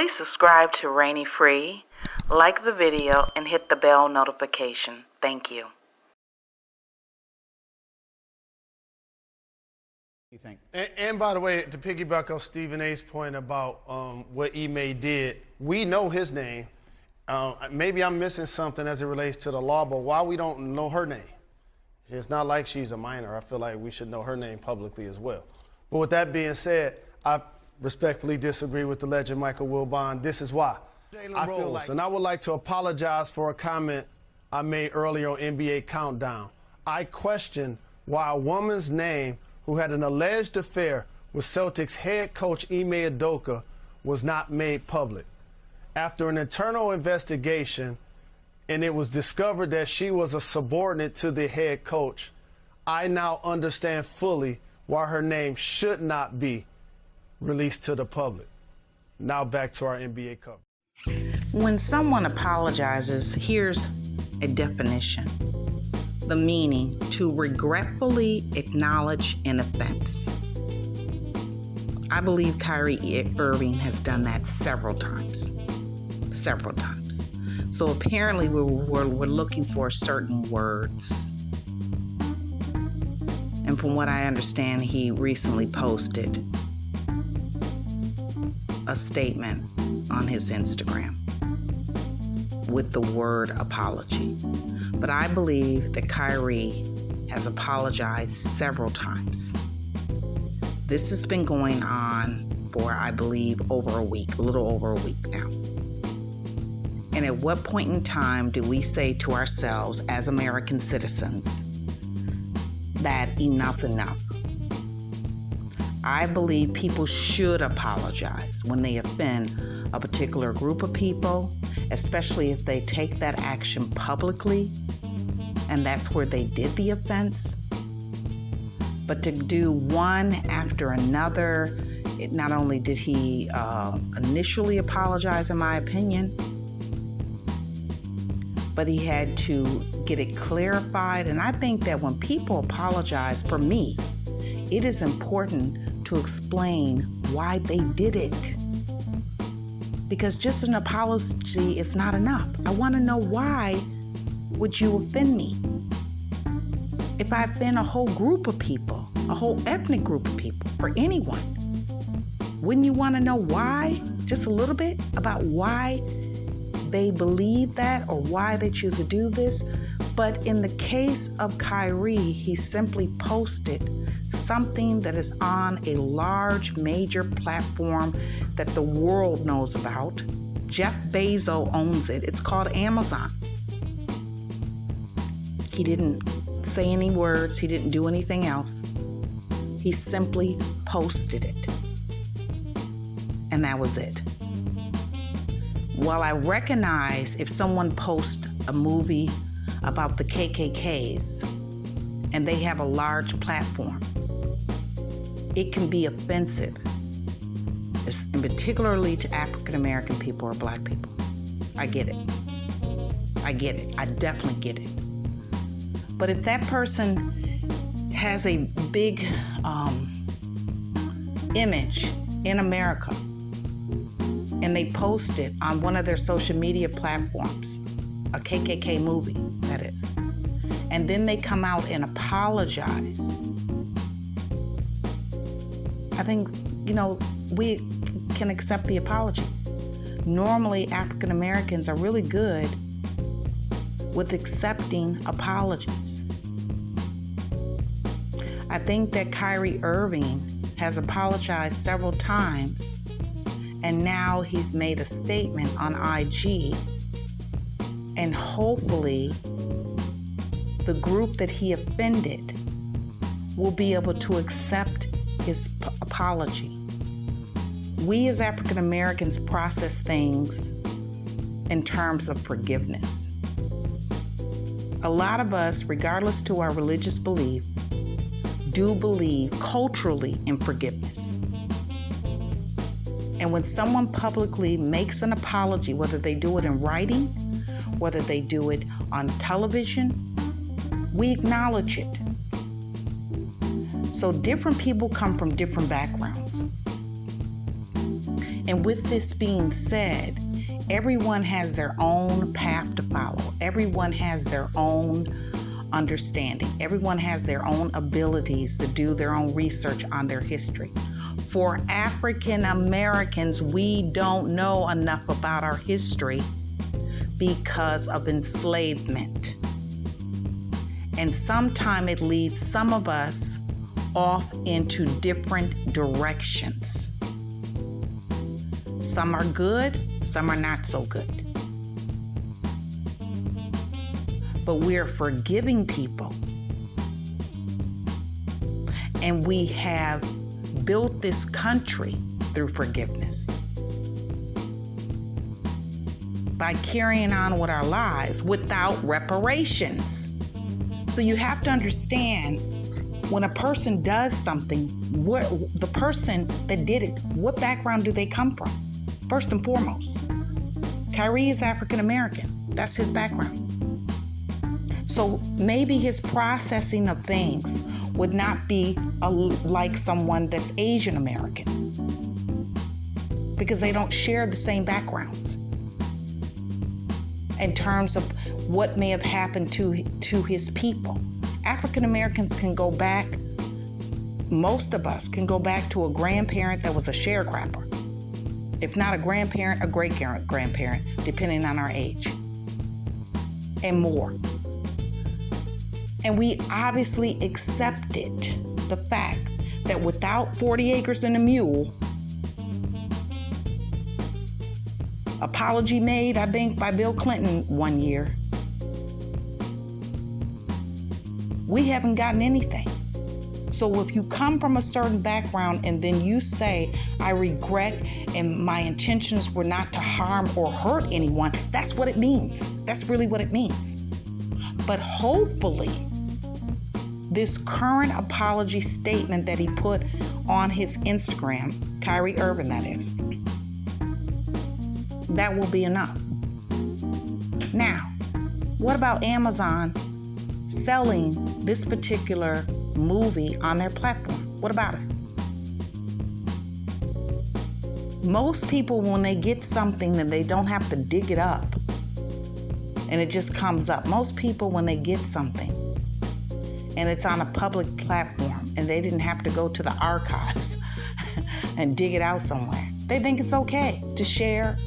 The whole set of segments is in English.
Please subscribe to Rainy Free, like the video, and hit the bell notification. Thank you. You think? And by the way, to piggyback on Stephen A's point about what Ime did, we know his name. Maybe I'm missing something as it relates to the law, but why we don't know her name? It's not like she's a minor. I feel like we should know her name publicly as well. But with that being said, I respectfully disagree with the legend Michael Wilbon. This is why. I feel like, and I would like to apologize for a comment I made earlier on NBA Countdown. I question why a woman's name who had an alleged affair with Celtics head coach Ime Udoka was not made public. After an internal investigation, and it was discovered that she was a subordinate to the head coach, I now understand fully why her name should not be released to the public. Now back to our NBA coverage. When someone apologizes, here's a definition. The meaning: to regretfully acknowledge an offense. I believe Kyrie Irving has done that several times. So apparently we're looking for certain words. And from what I understand, he recently posted a statement on his Instagram with the word apology. But I believe that Kyrie has apologized several times. This has been going on for, I believe, a little over a week now. And at what point in time do we say to ourselves as American citizens that enough? I believe people should apologize when they offend a particular group of people, especially if they take that action publicly, and that's where they did the offense. But to do one after another, not only did he initially apologize, in my opinion, but he had to get it clarified. And I think that when people apologize, for me, it is important to explain why they did it. Because just an apology is not enough. I want to know, why would you offend me? If I offend a whole group of people, a whole ethnic group of people, or anyone, wouldn't you want to know why? Just a little bit about why they believe that or why they choose to do this. But in the case of Kyrie, he simply posted something that is on a large, major platform that the world knows about. Jeff Bezos owns it. It's called Amazon. He didn't say any words. He didn't do anything else. He simply posted it. And that was it. While I recognize if someone posts a movie about the KKKs and they have a large platform, it can be offensive, and particularly to African American people or Black people. I get it. I definitely get it. But if that person has a big image in America and they post it on one of their social media platforms, a KKK movie, that is, and then they come out and apologize, I think, we can accept the apology. Normally, African Americans are really good with accepting apologies. I think that Kyrie Irving has apologized several times, and now he's made a statement on IG, and hopefully the group that he offended will be able to accept his apology. We as African Americans process things in terms of forgiveness. A lot of us, regardless to our religious belief, do believe culturally in forgiveness. And when someone publicly makes an apology, whether they do it in writing, whether they do it on television, we acknowledge it. So different people come from different backgrounds. And with this being said, everyone has their own path to follow. Everyone has their own understanding. Everyone has their own abilities to do their own research on their history. For African Americans, we don't know enough about our history because of enslavement. And sometimes it leads some of us off into different directions. Some are good, some are not so good. But we're forgiving people. And we have built this country through forgiveness. By carrying on with our lives without reparations. So you have to understand, when a person does something, the person that did it, what background do they come from? First and foremost, Kyrie is African American. That's his background. So maybe his processing of things would not be like someone that's Asian American, because they don't share the same backgrounds in terms of what may have happened to his people. African Americans can go back, most of us can go back to a grandparent that was a sharecropper. If not a grandparent, a great-grandparent, depending on our age, and more. And we obviously accepted the fact that without 40 acres and a mule, apology made, I think, by Bill Clinton one year, we haven't gotten anything. So if you come from a certain background and then you say, I regret and my intentions were not to harm or hurt anyone, that's what it means. That's really what it means. But hopefully, this current apology statement that he put on his Instagram, Kyrie Irving that is, that will be enough. Now, what about Amazon selling this particular movie on their platform? What about it? Most people, when they get something, then they don't have to dig it up and it just comes up. Most people, when they get something and it's on a public platform and they didn't have to go to the archives and dig it out somewhere, they think it's okay to share,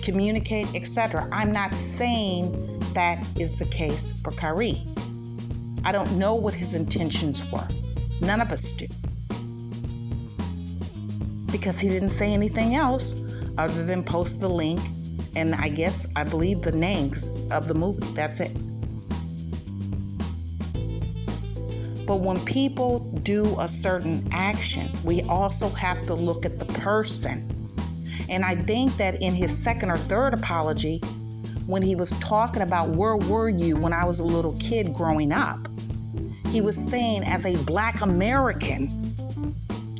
communicate, etc. I'm not saying that is the case for Kyrie. I don't know what his intentions were. None of us do. Because he didn't say anything else other than post the link and I believe the names of the movie. That's it. But when people do a certain action, we also have to look at the person. And I think that in his second or third apology, when he was talking about where were you when I was a little kid growing up, he was saying as a Black American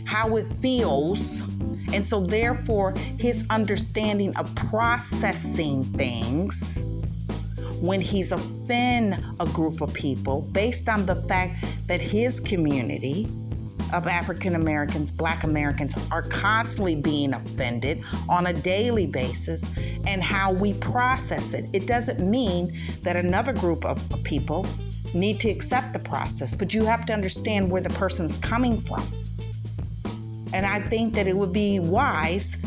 how it feels. And so therefore his understanding of processing things when he's offend a group of people based on the fact that his community of African Americans, Black Americans, are constantly being offended on a daily basis, and how we process it. It doesn't mean that another group of people need to accept the process, but you have to understand where the person's coming from. And I think that it would be wise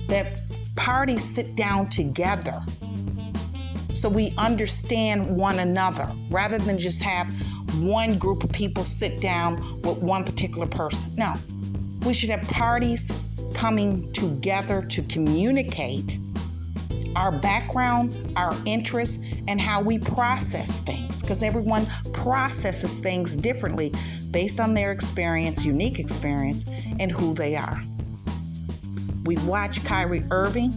that parties sit down together so we understand one another, rather than just have one group of people sit down with one particular person. No, we should have parties coming together to communicate our background, our interests, and how we process things, because everyone processes things differently based on their experience, unique experience, and who they are. We watched Kyrie Irving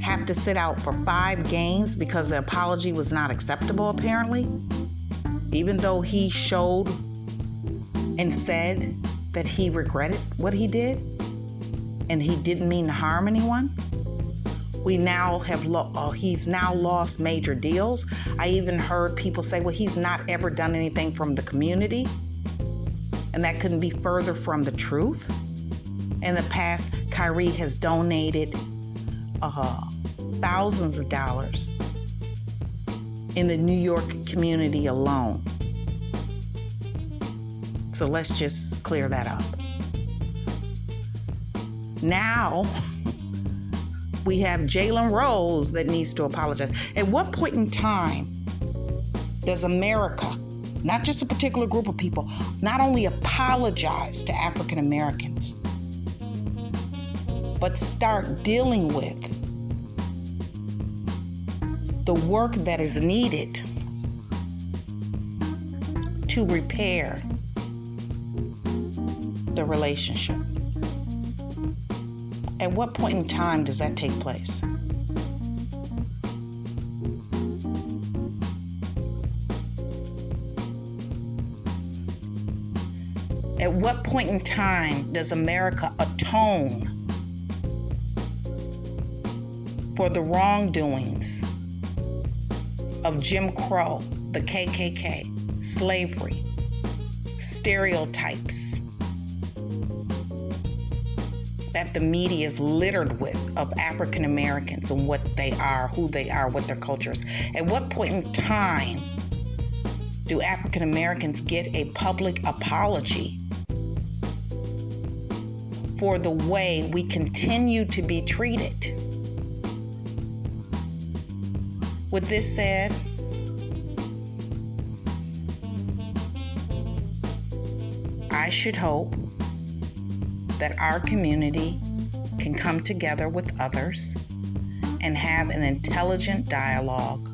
have to sit out for 5 games because the apology was not acceptable, apparently, even though he showed and said that he regretted what he did and he didn't mean to harm anyone. We now have he's now lost major deals. I even heard people say, well, he's not ever done anything from the community, and that couldn't be further from the truth. In the past, Kyrie has donated thousands of dollars in the New York community alone. So let's just clear that up. Now, we have Jalen Rose that needs to apologize. At what point in time does America, not just a particular group of people, not only apologize to African Americans, but start dealing with the work that is needed to repair the relationship? At what point in time does that take place? At what point in time does America atone for the wrongdoings of Jim Crow, the KKK, slavery, stereotypes that the media is littered with of African Americans and what they are, who they are, what their culture is? At what point in time do African Americans get a public apology for the way we continue to be treated? With this said, I should hope that our community can come together with others and have an intelligent dialogue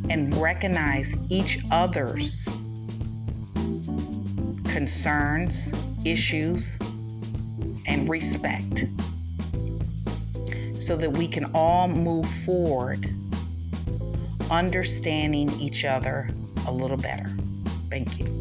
and recognize each other's concerns, issues, and respect, so that we can all move forward understanding each other a little better. Thank you.